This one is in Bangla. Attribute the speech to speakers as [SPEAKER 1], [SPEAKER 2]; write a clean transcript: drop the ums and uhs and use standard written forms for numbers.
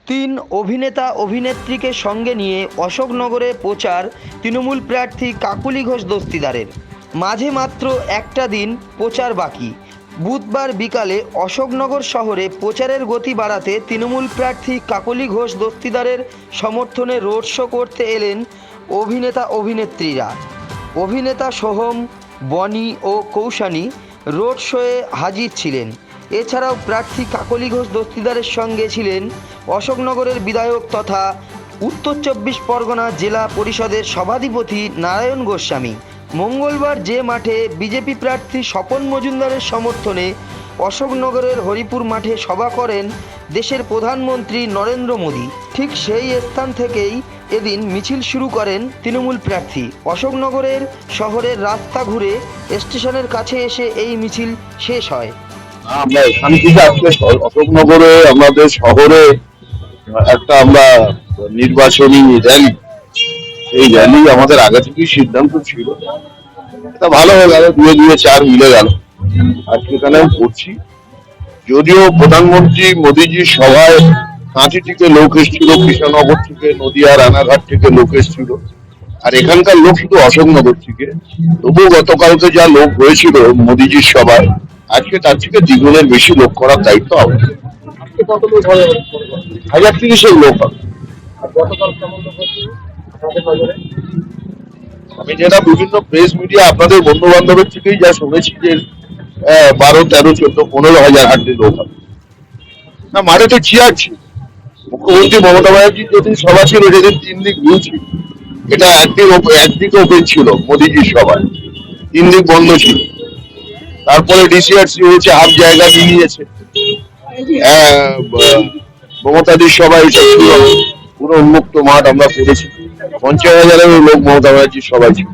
[SPEAKER 1] তিন অভিনেতা অভিনেত্রীকে সঙ্গে নিয়ে অশোকনগরে প্রচার তৃণমূল প্রার্থী কাকলি ঘোষ দস্তিদারের। মাঝে মাত্র একটা দিন প্রচার বাকি। বুধবার বিকালে অশোকনগর শহরে প্রচারের গতি বাড়াতে তৃণমূল প্রার্থী কাকলি ঘোষ দস্তিদারের সমর্থনে রোড শো করতে এলেন অভিনেতা অভিনেত্রীরা। অভিনেতা সোহম, বনি ও কৌশানী রোড শোয়ে হাজির ছিলেন। এছাড়াও প্রার্থী কাকলি ঘোষ দস্তিদারের সঙ্গে ছিলেন অশোকনগরের বিধায়ক তথা উত্তর ২৪ পরগনা জেলা পরিষদের সভাধিপতি নারায়ণ গোস্বামী। মঙ্গলবার যে মাঠে বিজেপি প্রার্থী স্বপন মজুমদারের সমর্থনে অশোকনগরের হরিপুর মাঠে সভা করেন দেশের প্রধানমন্ত্রী নরেন্দ্র মোদী, ঠিক সেই স্থান থেকেই এদিন মিছিল শুরু করেন তৃণমূল প্রার্থী। অশোকনগরের শহরের রাস্তা ঘুরে স্টেশনের কাছে এসে এই মিছিল শেষ হয়।
[SPEAKER 2] আমরা এখান থেকে আজকে অশোকনগরে আমাদের শহরে একটা আমরা নির্বাচনী র্যালি, এই র্যালি আমাদের আগে থেকেই সিদ্ধান্ত ছিল। এটা ভালো হয়ে গেল, দুয়ে দুয়ে চার মিলে গেল। আজকে এখানে আমি করছি, যদিও প্রধানমন্ত্রী মোদীজির সভায় কাঁথি থেকে লোক এসেছিল, কৃষ্ণনগর থেকে, নদিয়া, রানাঘাট থেকে লোক এসেছিল, আর এখানকার লোক শুধু অশোকনগর থেকে। তবুও গতকালকে যা লোক হয়েছিল মোদীজির সভায়, আজকে তার থেকে দ্বিগুণের বেশি লোক করার দায়িত্ব হবে। 1030 লোক হবে। আমি যেটা বিভিন্ন প্রেস মিডিয়া আপনাদের বন্ধু বান্ধবের থেকেই যা শুনেছি যে 12, 13, 14, 15 হাজার হাঁটতে লোক হবে। না, মাঠে তো চেয়ার ছিল। মুখ্যমন্ত্রী মমতা ব্যানার্জির যেদিন সভা ছিল, যেদিন 3 দিক ভিউ ছিল, এটা একদিকে ওপেন ছিল মোদীজির সভায়, 3 দিক বন্ধ ছিল। তারপরে ডিসিআরসি হয়েছে, হাফ জায়গা নিয়ে নিয়েছে। মমতাদির সবাই এটা ছিল পুরো উন্মুক্ত মাঠ, আমরা করেছি। 50,000-এরও লোক মমতা ব্যানার্জির সবাই ছিল।